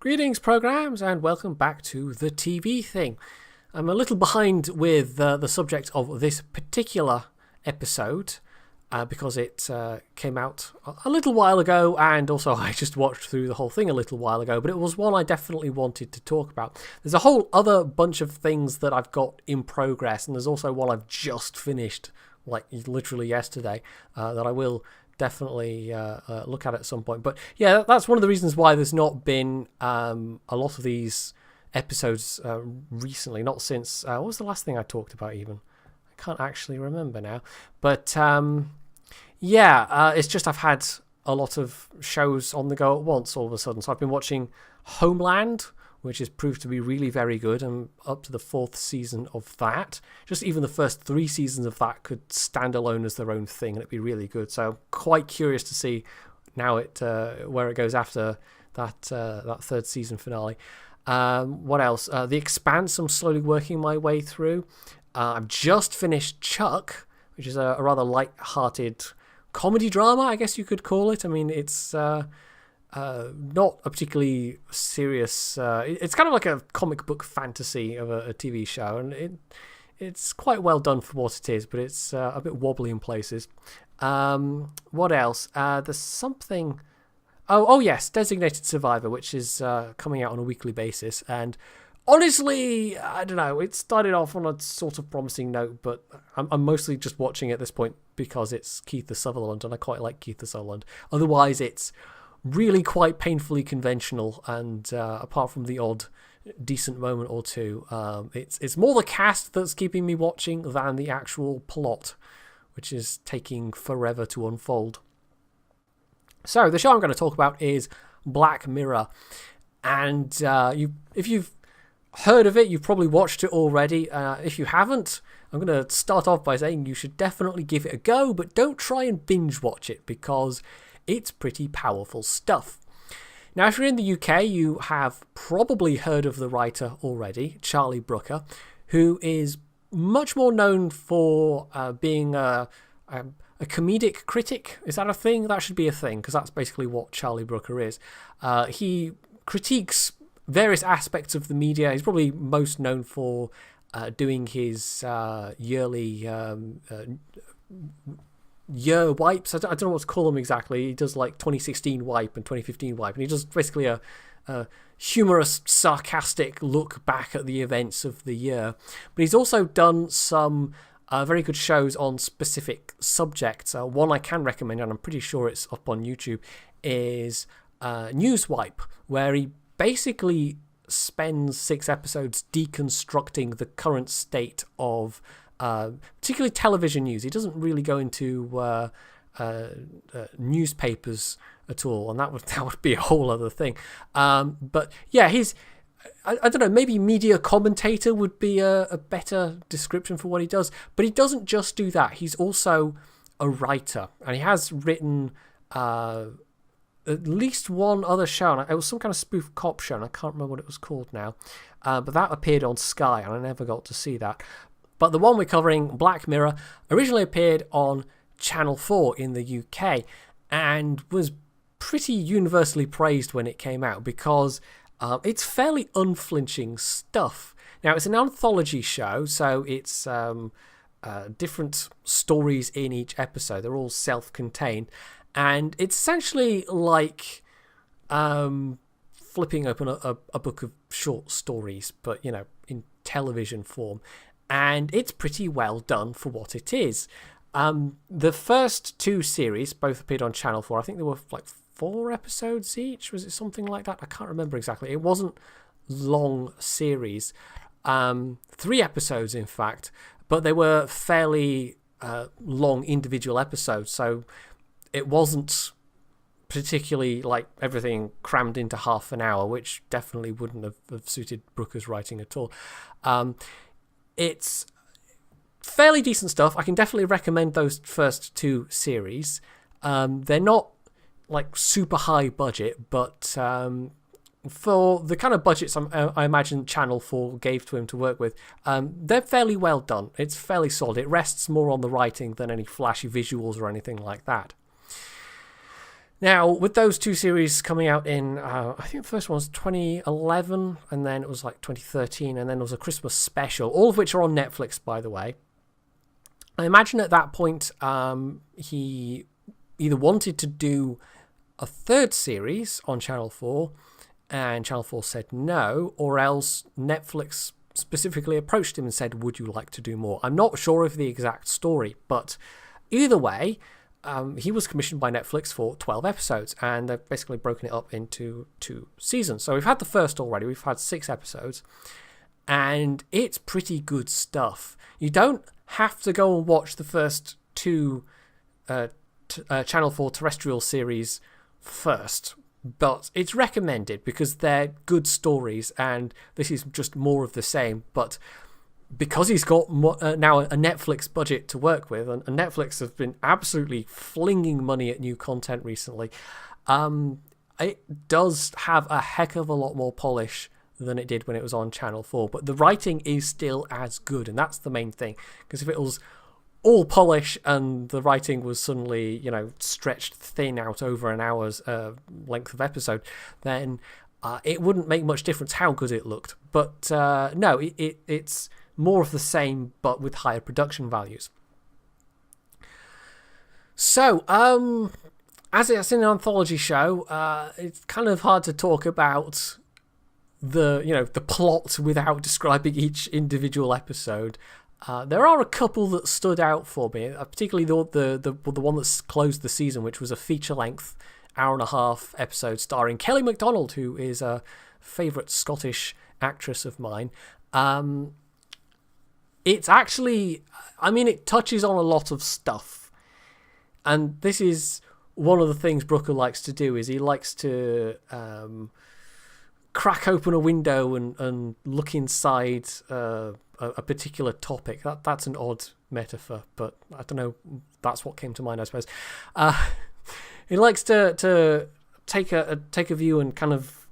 Greetings, programs, and welcome back to the TV thing. I'm a little behind with the subject of this particular episode because it came out a little while ago, and also I just watched through the whole thing a little while ago, but it was one I definitely wanted to talk about. There's a whole other bunch of things that I've got in progress, and there's also one I've just finished, like literally yesterday, that I will definitely look at some point. But yeah, that's one of the reasons why there's not been a lot of these episodes recently, not since what was the last thing I talked about even? I can't actually remember now, but it's just I've had a lot of shows on the go at once all of a sudden. So I've been watching Homeland, which has proved to be really very good. I'm up to the 4th season of that. Just even the first 3 seasons of that could stand alone as their own thing, and it'd be really good. So I'm quite curious to see now where it goes after that 3rd season finale. What else? The Expanse, I'm slowly working my way through. I've just finished Chuck, which is a rather light-hearted comedy drama, I guess you could call it. I mean, it's not a particularly serious. It's kind of like a comic book fantasy of a TV show, and it's quite well done for what it is, but it's a bit wobbly in places. What else? There's something. Oh yes, Designated Survivor, which is coming out on a weekly basis, and honestly, I don't know. It started off on a sort of promising note, but I'm mostly just watching at this point because it's Kiefer Sutherland, and I quite like Kiefer Sutherland. Otherwise, it's really quite painfully conventional, and apart from the odd decent moment or two, it's more the cast that's keeping me watching than the actual plot, which is taking forever to unfold. So the show I'm going to talk about is Black Mirror, and if you've heard of it, you've probably watched it already. If you haven't, I'm going to start off by saying you should definitely give it a go, but don't try and binge watch it because it's pretty powerful stuff. Now, if you're in the UK, you have probably heard of the writer already, Charlie Brooker, who is much more known for being a comedic critic. Is that a thing? That should be a thing, because that's basically what Charlie Brooker is. He critiques various aspects of the media. He's probably most known for doing his yearly year wipes. I don't know what to call them exactly. He does like 2016 wipe and 2015 wipe, and he does basically a humorous, sarcastic look back at the events of the year. But he's also done some very good shows on specific subjects. One I can recommend, and I'm pretty sure it's up on YouTube, is News Wipe, where he basically spends 6 episodes deconstructing the current state of particularly television news. He doesn't really go into newspapers at all, and that would be a whole other thing. But yeah, I don't know, maybe media commentator would be a better description for what he does. But he doesn't just do that. He's also a writer, and he has written at least one other show. And it was some kind of spoof cop show, and I can't remember what it was called now. But that appeared on Sky, and I never got to see that. But the one we're covering, Black Mirror, originally appeared on Channel 4 in the UK and was pretty universally praised when it came out because it's fairly unflinching stuff. Now, it's an anthology show, so it's different stories in each episode. They're all self-contained, and it's essentially like flipping open a book of short stories, but, in television form. And it's pretty well done for what it is. The first 2 series both appeared on Channel 4. I think there were like 4 episodes each. Was it something like that? I can't remember exactly. It wasn't long series. 3 episodes, in fact. But they were fairly long individual episodes. So it wasn't particularly like everything crammed into half an hour, which definitely wouldn't have suited Brooker's writing at all. It's fairly decent stuff. I can definitely recommend those first 2 series. They're not like super high budget, but for the kind of budgets I imagine Channel 4 gave to him to work with, they're fairly well done. It's fairly solid. It rests more on the writing than any flashy visuals or anything like that. Now, with those two series coming out in, I think the first one was 2011, and then it was like 2013, and then there was a Christmas special, all of which are on Netflix, by the way. I imagine at that point he either wanted to do a third series on Channel 4, and Channel 4 said no, or else Netflix specifically approached him and said, would you like to do more? I'm not sure of the exact story, but either way, he was commissioned by Netflix for 12 episodes, and they've basically broken it up into 2 seasons. So we've had the first already, we've had 6 episodes, and it's pretty good stuff. You don't have to go and watch the first 2 Channel 4 terrestrial series first, but it's recommended because they're good stories, and this is just more of the same. But because he's got now a Netflix budget to work with, and Netflix have been absolutely flinging money at new content recently, it does have a heck of a lot more polish than it did when it was on Channel 4. But the writing is still as good, and that's the main thing. Because if it was all polish and the writing was suddenly, stretched thin out over an hour's length of episode, then it wouldn't make much difference how good it looked. But no, it's more of the same, but with higher production values. So, as it's an anthology show, it's kind of hard to talk about the plot without describing each individual episode. There are a couple that stood out for me, particularly the one that's closed the season, which was a feature-length hour-and-a-half episode starring Kelly MacDonald, who is a favourite Scottish actress of mine. It's actually, it touches on a lot of stuff. And this is one of the things Brooker likes to do, is he likes to crack open a window and look inside a particular topic. That's an odd metaphor, but I don't know, that's what came to mind, I suppose. He likes to take a view and kind of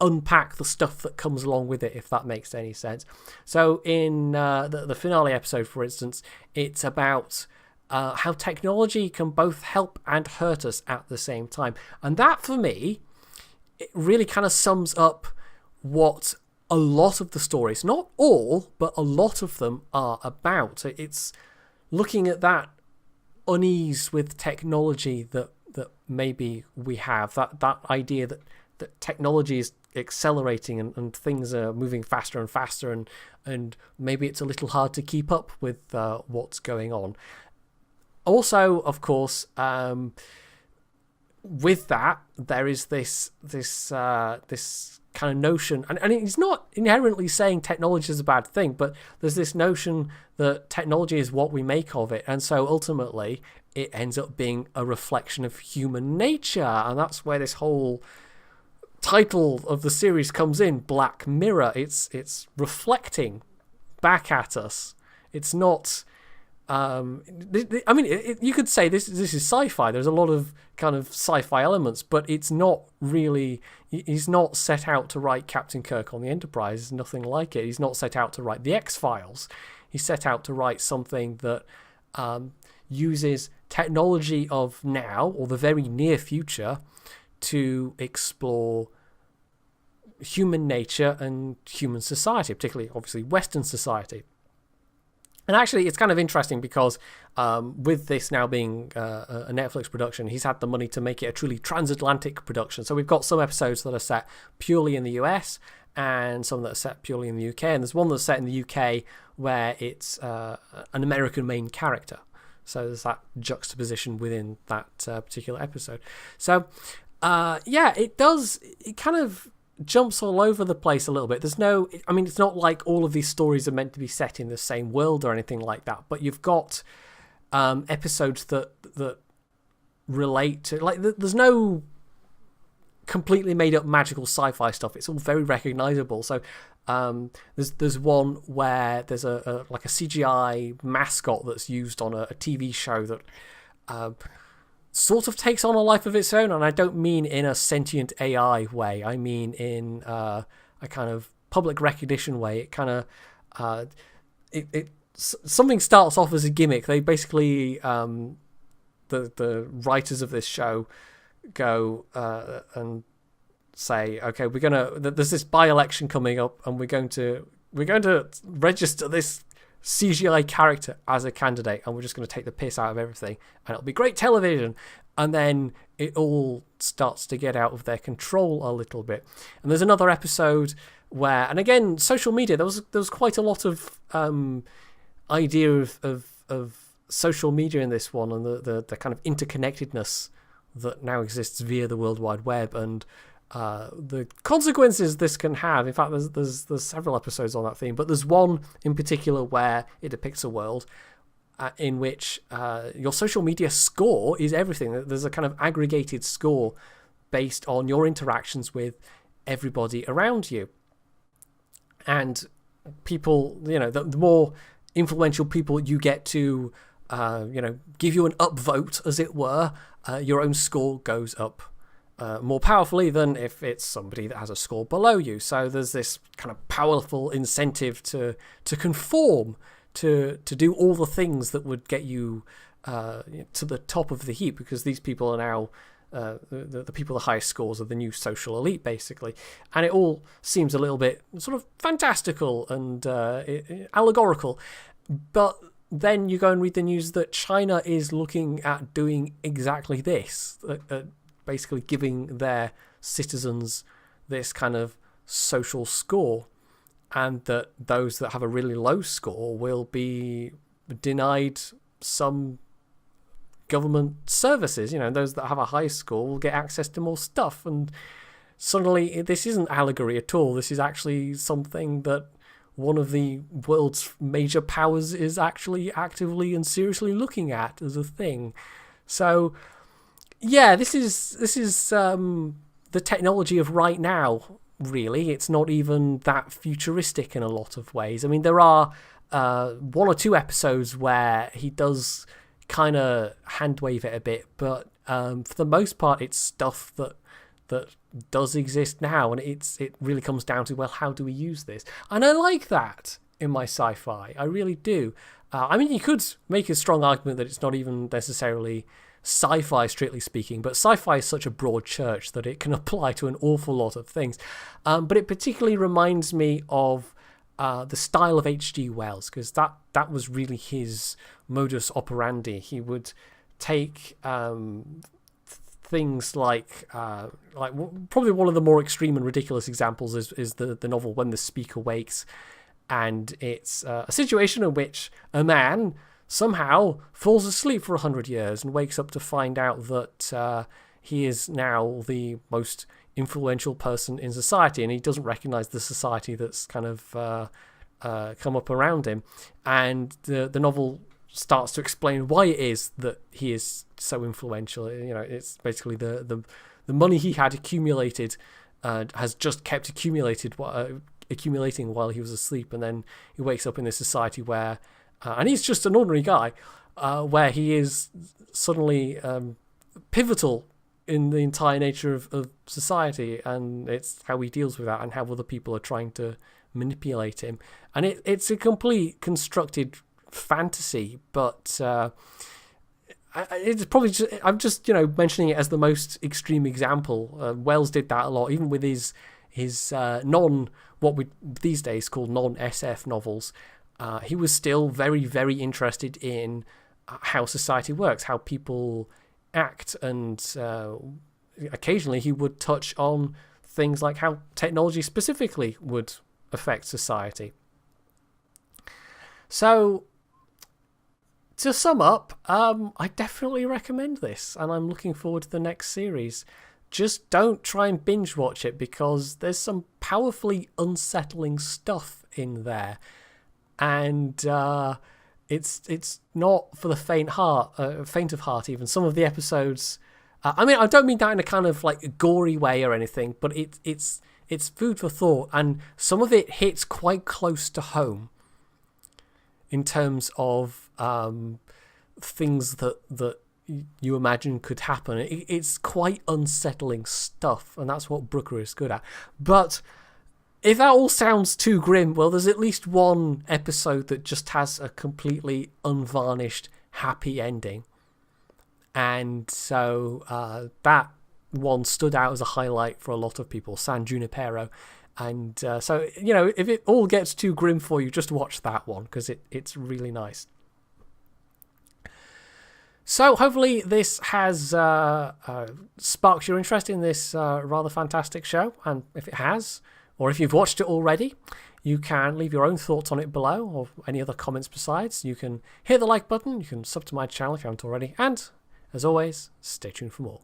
unpack the stuff that comes along with it, if that makes any sense. So in the finale episode, for instance, it's about how technology can both help and hurt us at the same time. And that, for me, it really kind of sums up what a lot of the stories, not all, but a lot of them are about. It's looking at that unease with technology that maybe we have, that idea that technology is accelerating and things are moving faster and faster, and maybe it's a little hard to keep up with what's going on. Also, of course, with that, there is this kind of notion, and it's not inherently saying technology is a bad thing, but there's this notion that technology is what we make of it, and so ultimately it ends up being a reflection of human nature, and that's where this whole title of the series comes in, Black Mirror. It's reflecting back at us. It's not you could say this is sci-fi. There's a lot of kind of sci-fi elements, but it's not really. He's not set out to write Captain Kirk on the Enterprise. It's nothing like it. He's not set out to write the X-Files. He's set out to write something that uses technology of now, or the very near future, to explore human nature and human society, particularly, obviously, Western society. And actually, it's kind of interesting because with this now being a Netflix production, he's had the money to make it a truly transatlantic production. So we've got some episodes that are set purely in the US and some that are set purely in the UK. And there's one that's set in the UK where it's an American main character. So there's that juxtaposition within that particular episode. So, it kind of jumps all over the place a little bit. There's no, it's not like all of these stories are meant to be set in the same world or anything like that, but you've got episodes that relate to, like, there's no completely made up magical sci-fi stuff. It's all very recognizable. So there's one where there's a CGI mascot that's used on a TV show that sort of takes on a life of its own, and I don't mean in a sentient AI way. I mean in a kind of public recognition way. It kind of something starts off as a gimmick. They basically the writers of this show go and say, okay, there's this by-election coming up, and we're going to register this CGI character as a candidate, and we're just going to take the piss out of everything, and it'll be great television. And then it all starts to get out of their control a little bit. And there's another episode where, and again, social media, there was quite a lot of idea of social media in this one, and the kind of interconnectedness that now exists via the World Wide Web, and the consequences this can have. In fact, there's several episodes on that theme, but there's one in particular where it depicts a world in which your social media score is everything. There's a kind of aggregated score based on your interactions with everybody around you. And people, the more influential people you get to, give you an upvote, as it were, your own score goes up more powerfully than if it's somebody that has a score below you. So there's this kind of powerful incentive to conform, to do all the things that would get you to the top of the heap, because these people are now the people with the highest scores are the new social elite, basically. And it all seems a little bit sort of fantastical and allegorical. But then you go and read the news that China is looking at doing exactly this, basically giving their citizens this kind of social score, and that those that have a really low score will be denied some government services. Those that have a high score will get access to more stuff. And suddenly this isn't allegory at all. This is actually something that one of the world's major powers is actually actively and seriously looking at as a thing. So yeah, this is the technology of right now, really. It's not even that futuristic in a lot of ways. I mean, there are one or two episodes where he does kind of hand wave it a bit, but for the most part, it's stuff that does exist now, and it really comes down to, well, how do we use this? And I like that in my sci-fi. I really do. I mean, you could make a strong argument that it's not even necessarily sci-fi, strictly speaking, but sci-fi is such a broad church that it can apply to an awful lot of things. But it particularly reminds me of the style of H.G. Wells, because that was really his modus operandi. He would take things like probably one of the more extreme and ridiculous examples is the novel When the Speaker Wakes, and it's a situation in which a man somehow falls asleep for 100 years and wakes up to find out that he is now the most influential person in society, and he doesn't recognize the society that's kind of come up around him. And the novel starts to explain why it is that he is so influential. It's basically the money he had accumulated has just kept accumulating while he was asleep, and then he wakes up in this society where and he's just an ordinary guy, where he is suddenly pivotal in the entire nature of society, and it's how he deals with that and how other people are trying to manipulate him. And it's a complete constructed fantasy, but it's probably just, I'm just mentioning it as the most extreme example. Wells did that a lot, even with his what we these days call non-SF novels. He was still very, very interested in how society works, how people act, and occasionally he would touch on things like how technology specifically would affect society. So, to sum up, I definitely recommend this, and I'm looking forward to the next series. Just don't try and binge watch it, because there's some powerfully unsettling stuff in there. And it's not for the faint of heart. Even some of the episodes. I mean, I don't mean that in a kind of like gory way or anything, but it's food for thought, and some of it hits quite close to home in terms of things that you imagine could happen. It's quite unsettling stuff, and that's what Brooker is good at. But if that all sounds too grim, well, there's at least one episode that just has a completely unvarnished happy ending. And so that one stood out as a highlight for a lot of people, San Junipero. And so, you know, if it all gets too grim for you, just watch that one, because it's really nice. So hopefully this has sparked your interest in this rather fantastic show. And if it has, or if you've watched it already, you can leave your own thoughts on it below, or any other comments besides. You can hit the like button, you can sub to my channel if you haven't already, and as always, stay tuned for more.